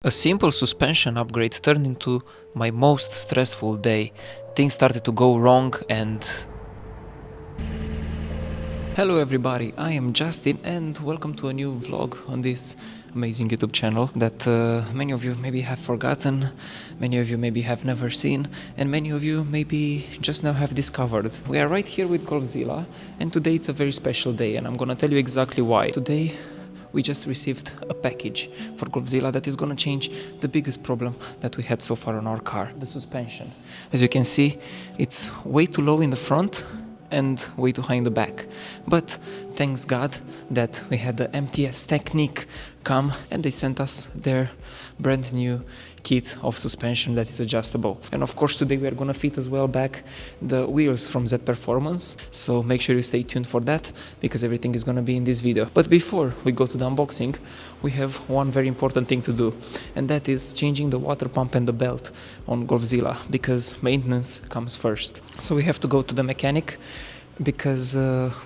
A simple suspension upgrade turned into my most stressful day. Things started to go wrong and... Hello everybody, I am Justin and welcome to a new vlog on this amazing YouTube channel that many of you maybe have forgotten, many of you maybe have never seen, and many of you maybe just now have discovered. We are right here with Golfzilla and today it's a very special day and I'm gonna tell you exactly why. Today we just received a package for Golfzilla that is gonna change the biggest problem that we had so far on our car, the suspension. As you can see, it's way too low in the front and way too high in the back. But thanks God that we had the MTS Technik come and they sent us their brand new kit of suspension that is adjustable. And of course today we are gonna fit as well back the wheels from Z Performance, so make sure you stay tuned for that because everything is gonna be in this video. But before we go to the unboxing, we have one very important thing to do, and that is changing the water pump and the belt on Golfzilla because maintenance comes first. So we have to go to the mechanic because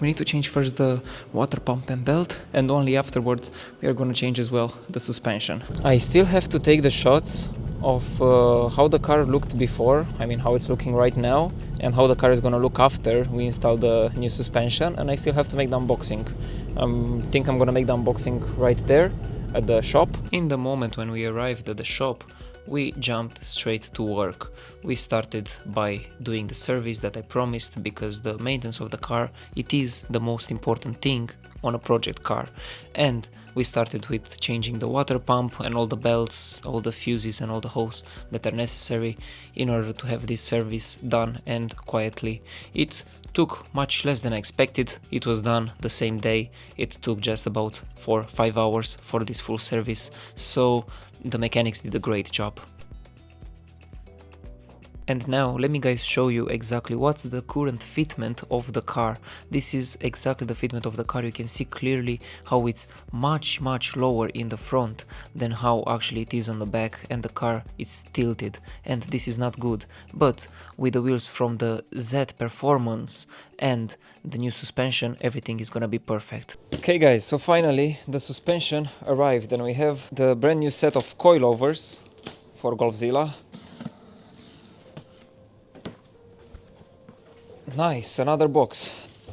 we need to change first the water pump and belt, and only afterwards we are going to change as well the suspension. I still have to take the shots of how the car looked before, I mean how it's looking right now, and how the car is going to look after we install the new suspension, and I still have to make the unboxing. I think I'm going to make the unboxing right there at the shop. In the moment when we arrived at the shop, we jumped straight to work. We started by doing the service that I promised because the maintenance of the car, it is the most important thing on a project car. And we started with changing the water pump and all the belts, all the fuses and all the hoses that are necessary in order to have this service done and quietly. It took much less than I expected. It was done the same day. It took just about 4 or 5 hours for this full service. So the mechanics did a great job. And now let me guys show you exactly what's the current fitment of the car. This is exactly the fitment of the car. You can see clearly how it's much lower in the front than how actually it is on the back, and the car is tilted and this is not good. But with the wheels from the Z Performance and the new suspension, everything is gonna be perfect. Okay guys, so finally the suspension arrived and we have the brand new set of coilovers for Golfzilla. Nice, another box.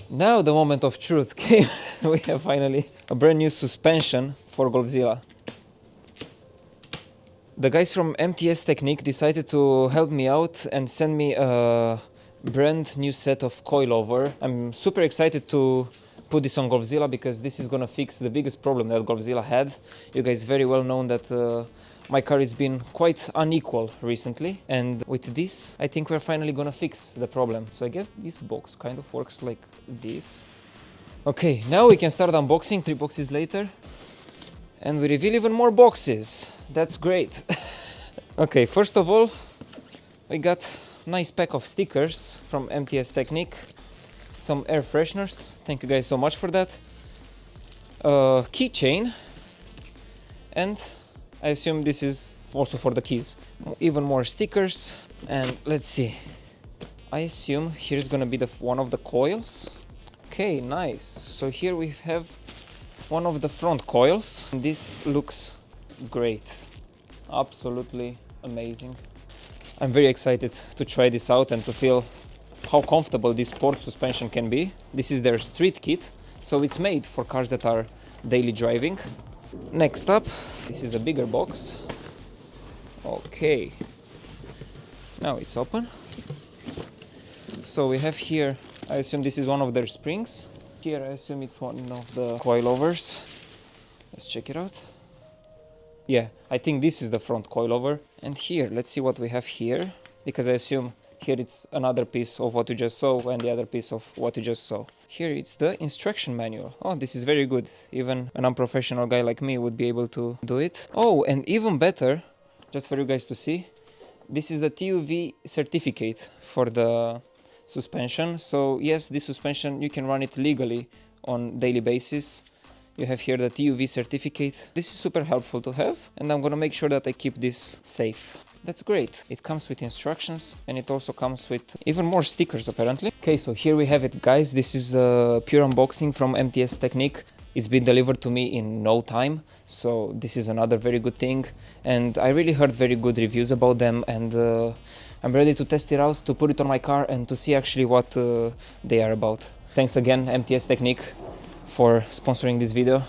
Now the moment of truth came. We have finally a brand new suspension for Golfzilla. The guys from MTS Technik decided to help me out and send me a brand new set of coilover. I'm super excited to put this on Golfzilla because this is gonna fix the biggest problem that Golfzilla had. You guys very well know that my car has been quite unequal recently, and with this I think we're finally gonna fix the problem. So I guess this box kind of works like this. Okay, now we can start unboxing 3 boxes later, and we reveal even more boxes. That's great. Okay, first of all we got a nice pack of stickers from MTS Technik, some air fresheners, thank you guys so much for that, a keychain, and I assume this is also for the keys. Even more stickers, and let's see. I assume here's gonna be one of the coils. Okay, nice. So here we have one of the front coils. This looks great. Absolutely amazing. I'm very excited to try this out and to feel how comfortable this sport suspension can be. This is their street kit, so it's made for cars that are daily driving. Next up, this is a bigger box. Okay, now it's open. So we have here, I assume this is one of their springs. Here I assume it's one of the coilovers. Let's check it out. Yeah, I think this is the front coilover. And here, let's see what we have here, because I assume here it's another piece of what you just saw and the other piece of what you just saw. Here it's the instruction manual. Oh, this is very good. Even an unprofessional guy like me would be able to do it. Oh, and even better, just for you guys to see, this is the TUV certificate for the suspension. So yes, this suspension, you can run it legally on daily basis. You have here the TUV certificate. This is super helpful to have, and I'm gonna make sure that I keep this safe. That's great. It comes with instructions and it also comes with even more stickers apparently. Okay, so here we have it guys. This is a pure unboxing from MTS Technik. It's been delivered to me in no time, so this is another very good thing. And I really heard very good reviews about them, and I'm ready to test it out, to put it on my car, and to see actually what they are about. Thanks again, MTS Technik, for sponsoring this video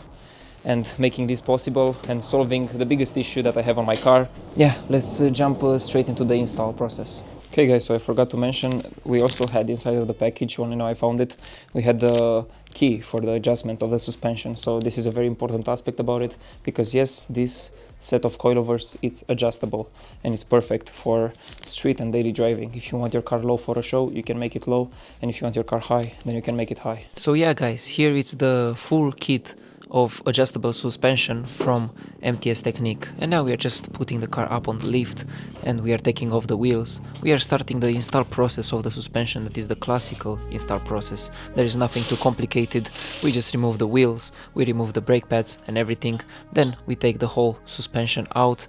and making this possible and solving the biggest issue that I have on my car. Yeah, let's jump straight into the install process. Okay guys, so I forgot to mention, we also had inside of the package, when I found it, we had the key for the adjustment of the suspension. So this is a very important aspect about it, because yes, this set of coilovers, it's adjustable and it's perfect for street and daily driving. If you want your car low for a show, you can make it low, and if you want your car high, then you can make it high. So yeah guys, here it's the full kit of adjustable suspension from MTS Technik, and now we are just putting the car up on the lift and we are taking off the wheels. We are starting the install process of the suspension, that is the classical install process. There is nothing too complicated. We just remove the wheels, we remove the brake pads and everything, then we take the whole suspension out.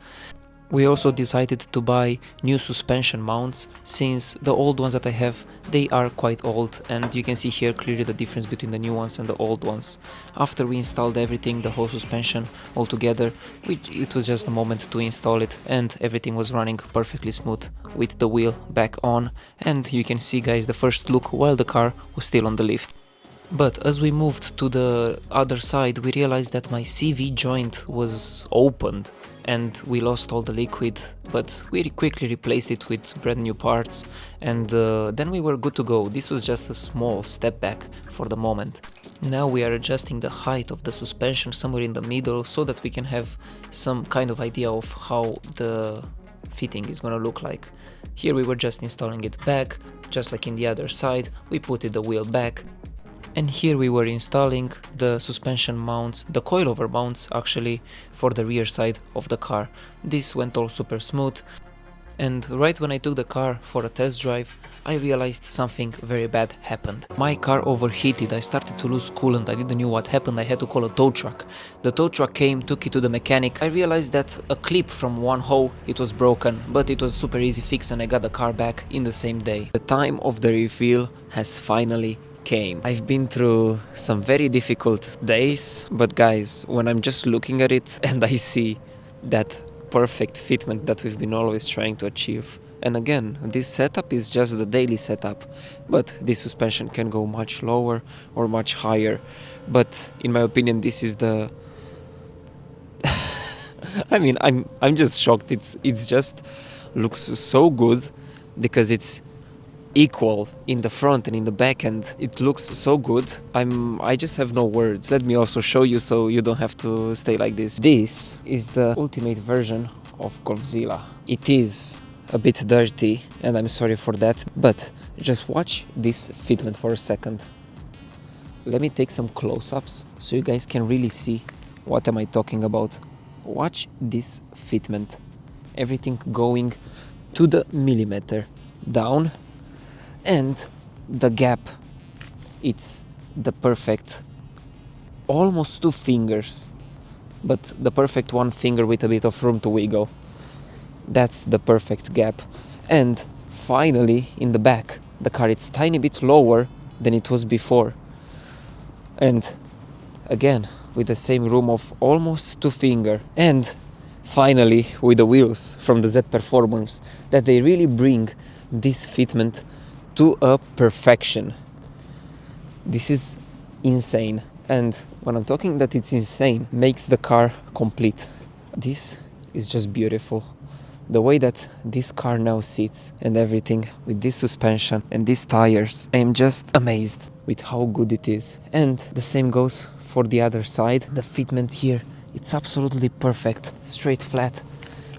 We also decided to buy new suspension mounts, since the old ones that I have, they are quite old, and you can see here clearly the difference between the new ones and the old ones. After we installed everything, the whole suspension all together, it was just a moment to install it, and everything was running perfectly smooth with the wheel back on. And you can see guys the first look while the car was still on the lift. But as we moved to the other side, we realized that my CV joint was opened and we lost all the liquid, but we quickly replaced it with brand new parts, and then we were good to go. This was just a small step back for the moment. Now we are adjusting the height of the suspension somewhere in the middle, so that we can have some kind of idea of how the fitting is gonna look like. Here we were just installing it back, just like in the other side. We put the wheel back. And here we were installing the suspension mounts, the coilover mounts actually, for the rear side of the car. This went all super smooth, and right when I took the car for a test drive, I realized something very bad happened. My car overheated, I started to lose coolant, I didn't know what happened, I had to call a tow truck. The tow truck came, took it to the mechanic. I realized that a clip from one hole, it was broken, but it was super easy fix and I got the car back in the same day. The time of the refill has finally came. I've been through some very difficult days, but guys, when I'm just looking at it and I see that perfect fitment that we've been always trying to achieve, and again, this setup is just the daily setup, but this suspension can go much lower or much higher, but in my opinion this is the I mean, I'm just shocked. It's just looks so good, because it's equal in the front and in the back, and it looks so good. I just have no words. Let me also show you, so you don't have to stay like this. This is the ultimate version of Golfzilla. It is a bit dirty, and I'm sorry for that, but just watch this fitment for a second. Let me take some close-ups so you guys can really see what am I talking about. Watch this fitment. Everything going to the millimeter down. And the gap, it's the perfect, almost 2 fingers, but the perfect 1 finger with a bit of room to wiggle. That's the perfect gap. And finally, in the back, the car, it's tiny bit lower than it was before. And again, with the same room of almost 2 finger. And finally, with the wheels from the Z Performance, that they really bring this fitment to a perfection. This is insane, and when I'm talking that it's insane, makes the car complete. This is just beautiful. The way that this car now sits and everything, with this suspension and these tires, I am just amazed with how good it is. And the same goes for the other side. The fitment here, it's absolutely perfect, straight flat,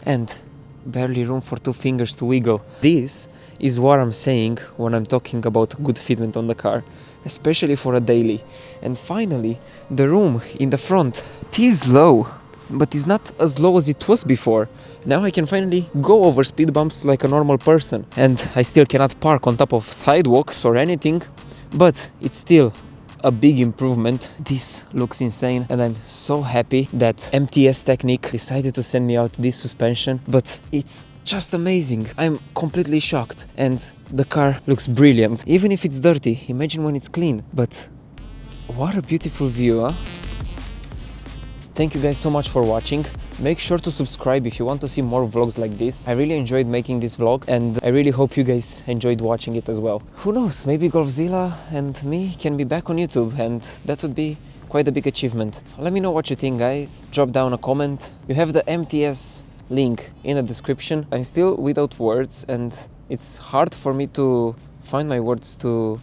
and barely room for 2 fingers to wiggle. This is what I'm saying when I'm talking about good fitment on the car, especially for a daily. And finally, the room in the front, it is low, but it's not as low as it was before. Now I can finally go over speed bumps like a normal person, and I still cannot park on top of sidewalks or anything, but it's still a big improvement. This looks insane, and I'm so happy that MTS Technik decided to send me out this suspension, but it's just amazing. I'm completely shocked, and the car looks brilliant. Even if it's dirty, imagine when it's clean. But what a beautiful view, huh? Thank you guys so much for watching. Make sure to subscribe if you want to see more vlogs like this. I really enjoyed making this vlog and I really hope you guys enjoyed watching it as well. Who knows, maybe Golfzilla and me can be back on YouTube, and that would be quite a big achievement. Let me know what you think, guys. Drop down a comment. You have the MTS link in the description. I'm still without words and it's hard for me to find my words to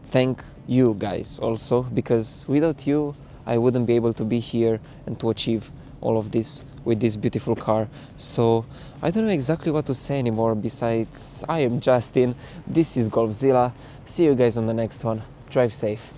thank you guys also, because without you I wouldn't be able to be here and to achieve all of this with this beautiful car. So I don't know exactly what to say anymore besides I am Justin, this is Golfzilla. See you guys on the next one. Drive safe.